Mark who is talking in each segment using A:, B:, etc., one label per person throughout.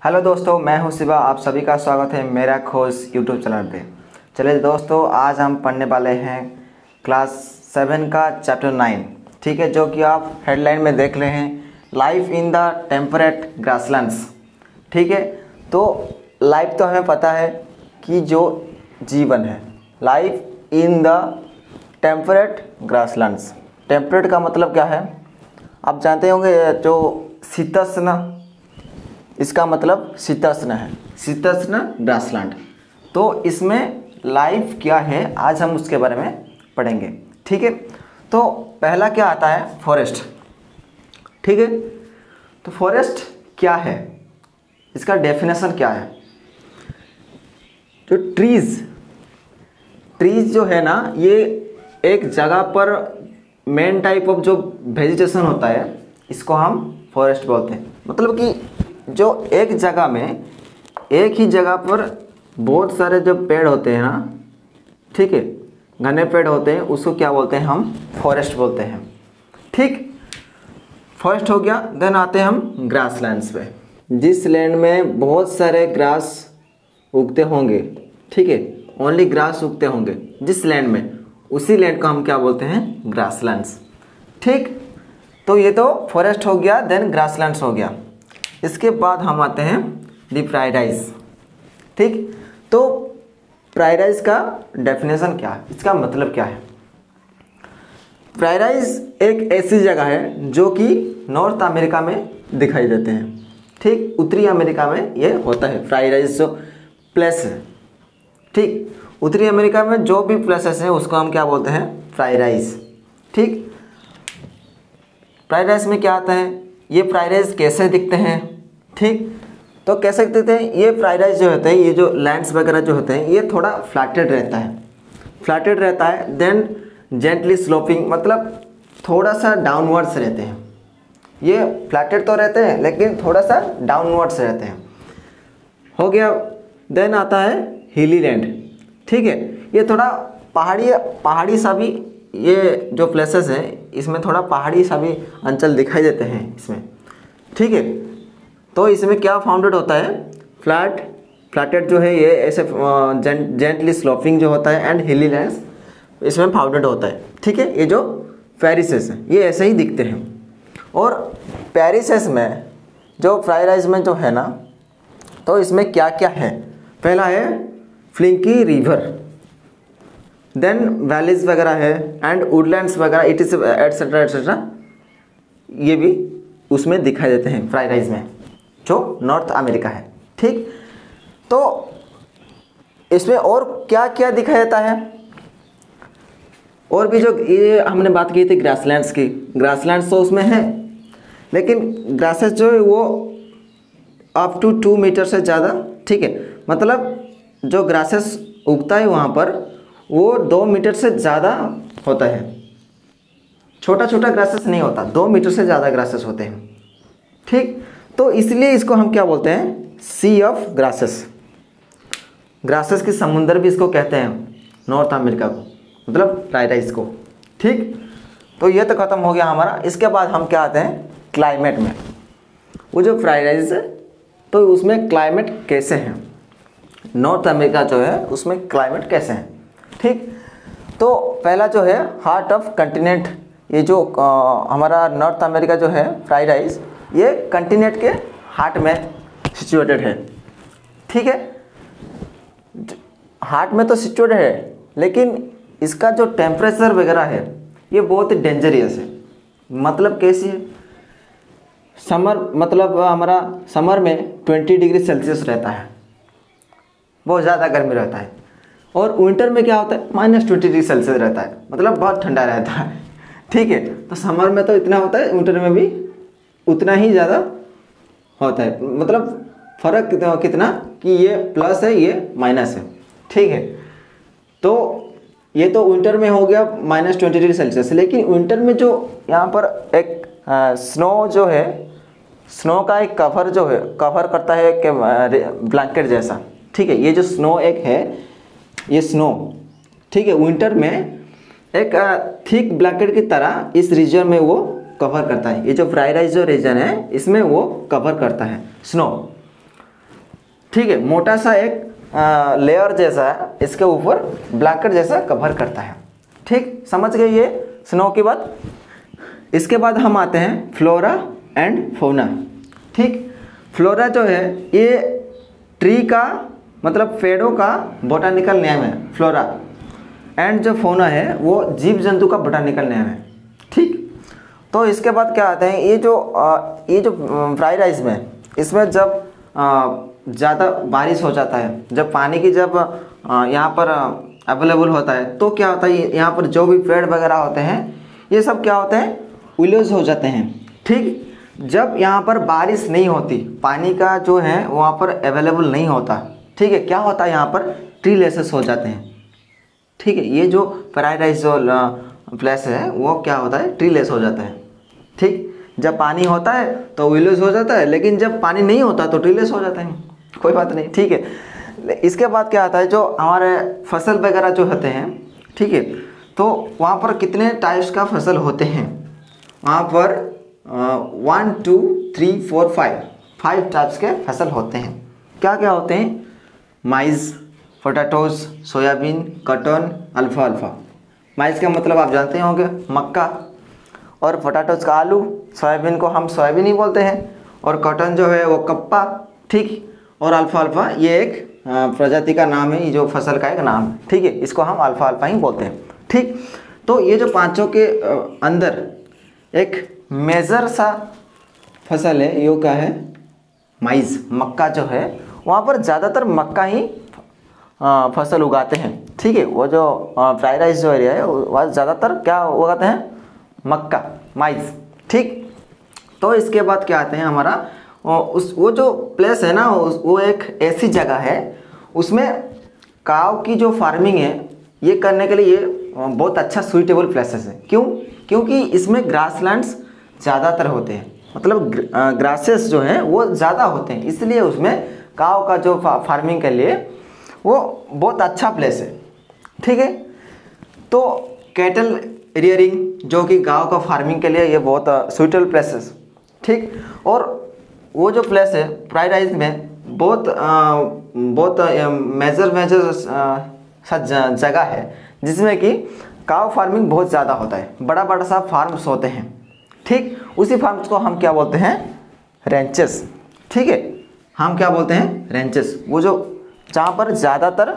A: Hello दोस्तों, मैं हूं शिवा। आप सभी का स्वागत है मेरा खोज यूट्यूब चैनल पे। चलिए दोस्तों, आज हम पढ़ने वाले हैं क्लास 7 का चैप्टर 9, ठीक है, जो कि आप हेडलाइन में देख रहे हैं, life in the temperate grasslands. ठीक है, तो लाइफ तो हमें पता है कि जो जीवन है, life in the temperate grasslands. Temperate का मतलब क्या है आप जानते होंगे, जो शीतोष्ण, इसका मतलब शीतोष्ण है, शीतोष्ण ग्रासलैंड। तो इसमें लाइफ क्या है आज हम उसके बारे में पढ़ेंगे। ठीक है, तो पहला क्या आता है, फॉरेस्ट। ठीक है, तो फॉरेस्ट क्या है, इसका डेफिनेशन क्या है। जो ट्रीज जो है ना, ये एक जगह पर मेन टाइप ऑफ जो वेजिटेशन होता है, इसको हम फॉरेस्ट बोलते हैं। मतलब कि जो एक जगह में, एक ही जगह पर बहुत सारे जो पेड़ होते हैं ना, ठीक है, घने पेड़ होते हैं, उसको क्या बोलते हैं, हम फॉरेस्ट बोलते हैं। ठीक, फॉरेस्ट हो गया। देन आते हैं हम ग्रासलैंड्स पे। जिस लैंड में बहुत सारे ग्रास उगते होंगे, ठीक है, ओनली ग्रास उगते होंगे जिस लैंड में, उसी लैंड को हम क्या बोलते हैं, ग्रासलैंड्स। ठीक, तो ये तो फॉरेस्ट हो गया, देन ग्रासलैंड्स हो गया। इसके बाद हम आते हैं दी प्रायराइज। ठीक, तो प्रायराइज का डेफिनेशन क्या है, इसका मतलब क्या है। प्रायराइज एक ऐसी जगह है जो कि नॉर्थ अमेरिका में दिखाई देते हैं। ठीक, उत्तरी अमेरिका में ये होता है प्रायराइज जो प्लेस है। ठीक, उत्तरी अमेरिका में जो भी प्लेसेस हैं उसको हम क्या बोलते हैं, प्रायराइज। ठीक, प्रायराइज में क्या आता है, ये प्रायराइज कैसे दिखते हैं। ठीक, तो कैसे दिखते हैं ये प्रायराइज जो होते हैं, ये जो लैंड्स वगैरह जो होते हैं, ये थोड़ा फ्लैटेड रहता है, फ्लैटेड रहता है। देन जेंटली स्लोपिंग, मतलब थोड़ा सा डाउनवर्ड्स रहते हैं। ये फ्लैटेड तो रहते हैं लेकिन थोड़ा सा डाउनवर्ड्स रहते हैं, हो गया। देन आता है हिली लैंड। ठीक है, ये थोड़ा पहाड़ी सा भी, ये जो प्लेसेस हैं इसमें थोड़ा पहाड़ी सा भी अंचल दिखाई देते हैं इसमें। ठीक है, तो इसमें क्या फाउंडेड होता है, फ्लैटेड जो है ये ऐसे जेंटली स्लोपिंग जो होता है, एंड हिली लैंड्स इसमें फाउंडेड होता है। ठीक है, ये जो पैरिसेस हैं ये ऐसे ही दिखते हैं। और पैरिसेस में जो प्रायराइज में जो है ना, तो इसमें क्या क्या है, पहला है फ्लिंकी रिवर, देन वैलीज वगैरह है, एंड वुडलैंड्स वगैरह, इट इज एटसेट्रा एटसेट्रा, ये भी उसमें दिखाई देते हैं प्रायराइज में, जो नॉर्थ अमेरिका है। ठीक, तो इसमें और क्या क्या दिखाई देता है, और भी जो ये हमने बात की थी ग्रासलैंड्स की, ग्रासलैंड्स तो उसमें है, लेकिन ग्रासेस जो है वो अप टू 2 मीटर से ज़्यादा। ठीक है, मतलब जो ग्रासेस उगता है वहाँ पर वो 2 मीटर से ज़्यादा होता है, छोटा छोटा ग्रासेस नहीं होता, 2 मीटर से ज़्यादा ग्रासेस होते हैं। ठीक, तो इसलिए इसको हम क्या बोलते हैं, सी ऑफ ग्रासेस। ग्रासेस की समुंदर भी इसको कहते हैं, नॉर्थ अमेरिका को, मतलब प्रायराइज को। ठीक, तो ये तो ख़त्म हो गया हमारा। इसके बाद हम क्या आते हैं, क्लाइमेट में। वो जो प्रायराइज है तो उसमें क्लाइमेट कैसे हैं, नॉर्थ अमेरिका जो है उसमें क्लाइमेट कैसे हैं। ठीक, तो पहला जो है हार्ट ऑफ कंटिनेंट, ये जो हमारा नॉर्थ अमेरिका जो है प्रायराइज, ये कंटिनेंट के हार्ट में सिचुएटेड है। ठीक है, हार्ट में तो सिचुएटेड है, लेकिन इसका जो टेम्परेचर वगैरह है ये बहुत ही डेंजरियस है। मतलब कैसी है, समर, मतलब हमारा समर में 20 डिग्री सेल्सियस रहता है, बहुत ज़्यादा गर्मी रहता है। और विंटर में क्या होता है, -20 डिग्री सेल्सियस रहता है, मतलब बहुत ठंडा रहता है। ठीक है, तो समर में तो इतना होता है, विंटर में भी उतना ही ज़्यादा होता है। मतलब फ़र्क कितना कि ये प्लस है, ये माइनस है। ठीक है, तो ये तो विंटर में हो गया -20 डिग्री सेल्सियस, लेकिन विंटर में जो यहाँ पर एक स्नो जो है, स्नो का एक कवर जो है, कवर करता है कि ब्लैंकेट जैसा। ठीक है, ये जो स्नो एक है, ये स्नो, ठीक है, विंटर में एक थिक ब्लैंकेट की तरह इस रीजन में वो कवर करता है। ये जो प्रायराइज जो रीजन है इसमें वो कवर करता है स्नो। ठीक है, मोटा सा एक लेयर जैसा है, इसके ऊपर ब्लैंकेट जैसा कवर करता है। ठीक, समझ गए ये स्नो की बात। इसके बाद हम आते हैं फ्लोरा एंड फौना। ठीक, फ्लोरा जो है ये ट्री का मतलब पेड़ों का बोटानिकल नेम है फ्लोरा, एंड जो फौना है वो जीव जंतु का बोटानिकल नेम है। ठीक, तो इसके बाद क्या आता है, ये जो फ्राइड राइस में, इसमें जब ज़्यादा बारिश हो जाता है, जब पानी की जब यहाँ पर अवेलेबल होता है, तो क्या होता है, यहाँ पर जो भी पेड़ वगैरह होते हैं ये सब क्या होते हैं, विलोज हो जाते हैं। ठीक, जब यहाँ पर बारिश नहीं होती, पानी का जो है वहाँ पर अवेलेबल नहीं होता, ठीक है, क्या होता है यहाँ पर ट्री लेसेस हो जाते हैं। ठीक है, ये जो फ्राइड राइस जो प्लेस है वो क्या होता है, ट्री लेस हो जाता है। ठीक, जब पानी होता है तो विलोज हो जाता है, लेकिन जब पानी नहीं होता तो ट्री लेस हो जाता है, कोई बात नहीं। ठीक है, इसके बाद क्या आता है, जो हमारे फसल वगैरह जो होते हैं, ठीक है, तो वहाँ पर कितने टाइप्स का फसल होते हैं, वहाँ पर 1 2 3 4 5 टाइप्स के फसल होते हैं। क्या क्या होते हैं, माइज़, पोटैटोज, सोयाबीन, कॉटन, अल्फाल्फा। माइज़ का मतलब आप जानते होंगे मक्का, और पोटैटोज का आलू, सोयाबीन को हम सोयाबीन ही बोलते हैं, और कॉटन जो है वो कप्पा। ठीक, और अल्फाल्फा ये एक प्रजाति का नाम है, ये जो फसल का एक नाम है। ठीक है, इसको हम अल्फाल्फा ही बोलते हैं। ठीक, तो ये जो पांचों के अंदर एक मेजर सा फसल है, यो क्या है, माइज़, मक्का जो है, वहाँ पर ज़्यादातर मक्का ही फसल उगाते हैं। ठीक है, वो जो फ्राइड राइस जो एरिया है वह ज़्यादातर क्या उगाते हैं, मक्का, माइज़। ठीक, तो इसके बाद क्या आते हैं हमारा वो जो प्लेस है ना, वो एक ऐसी जगह है उसमें काव की जो फार्मिंग है ये करने के लिए ये बहुत अच्छा सूटेबल प्लेसेस है। क्यों, क्योंकि इसमें ग्रासलैंड्स ज़्यादातर होते हैं, मतलब ग्रासेस जो हैं वो ज़्यादा होते हैं, इसलिए उसमें काव का जो फार्मिंग के लिए वो बहुत अच्छा प्लेस है। ठीक है, तो कैटल रियरिंग जो कि गांव का फार्मिंग के लिए ये बहुत सूटेबल प्लेसेस। ठीक, और वो जो प्लेस है फ्राइड राइस में बहुत मेजर जगह है जिसमें कि काव फार्मिंग बहुत ज़्यादा होता है, बड़ा बड़ा सा फार्म्स होते हैं। ठीक, उसी फार्म्स को हम क्या बोलते हैं, रेंचेस। ठीक है, हम क्या बोलते हैं, रेंचेस, वो जो जहाँ पर ज़्यादातर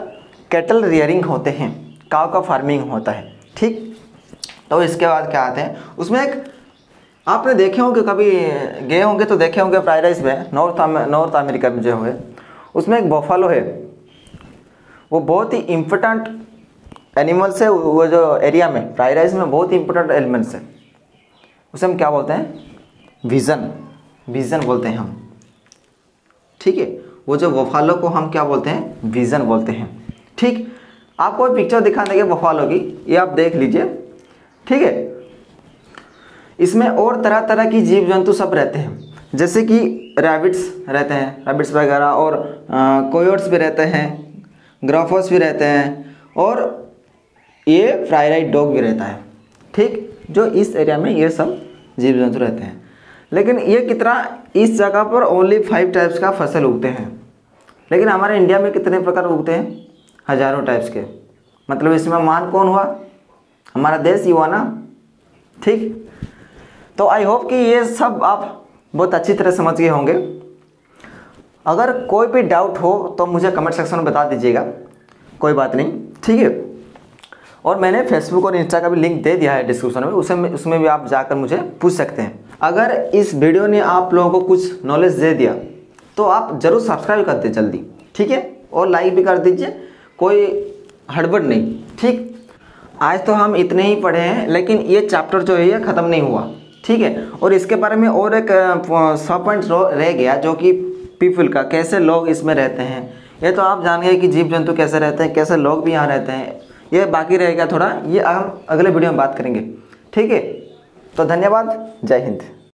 A: कैटल रियरिंग होते हैं, काव का फार्मिंग होता है। ठीक, तो इसके बाद क्या आते हैं, उसमें एक आपने देखे होंगे, कभी गए होंगे तो देखे होंगे फ्राइड राइस में, नॉर्थ अमेरिका में जो है उसमें एक बफेलो है, वो बहुत ही इम्पोर्टेंट एनिमल्स है। वो जो एरिया में फ्राइड राइस में बहुत ही इम्पोर्टेंट एलिमेंट्स है, उसे हम क्या बोलते हैं, विजन बोलते हैं हम। ठीक है, वो जो बफेलो को हम क्या बोलते हैं, विजन बोलते हैं। ठीक, आपको एक पिक्चर दिखा देंगे बफेलो की, ये आप देख लीजिए। ठीक है, इसमें और तरह तरह की जीव जंतु सब रहते हैं, जैसे कि रैबिट्स रहते हैं, रैबिट्स वगैरह, और कोयोट्स भी रहते हैं, ग्राफोस भी रहते हैं, और ये फ्राइड राइस डॉग भी रहता है। ठीक, जो इस एरिया में ये सब जीव जंतु रहते हैं। लेकिन ये कितना, इस जगह पर ओनली 5 टाइप्स का फसल उगते हैं, लेकिन हमारे इंडिया में कितने प्रकार उगते हैं, हज़ारों टाइप्स के। मतलब इसमें मान कौन हुआ, हमारा देश ही हुआ ना। ठीक, तो आई होप कि ये सब आप बहुत अच्छी तरह समझ गए होंगे। अगर कोई भी डाउट हो तो मुझे कमेंट सेक्शन में बता दीजिएगा, कोई बात नहीं। ठीक है, और मैंने फेसबुक और इंस्टा का भी लिंक दे दिया है डिस्क्रिप्शन में, उसमें भी आप जाकर मुझे पूछ सकते हैं। अगर इस वीडियो ने आप लोगों को कुछ नॉलेज दे दिया तो आप ज़रूर सब्सक्राइब कर दें जल्दी, ठीक है, और लाइक भी कर दीजिए, कोई हड़बड़ नहीं। ठीक, आज तो हम इतने ही पढ़े हैं, लेकिन ये चैप्टर जो है ये ख़त्म नहीं हुआ। ठीक है, और इसके बारे में और एक 100 पॉइंट रह गया, जो कि पीपल का, कैसे लोग इसमें रहते हैं। ये तो आप जान गए कि जीव जंतु कैसे रहते हैं, कैसे लोग भी यहाँ रहते हैं, ये बाकी रहेगा थोड़ा, ये हम अगले वीडियो में बात करेंगे। ठीक है, तो धन्यवाद, जय हिंद।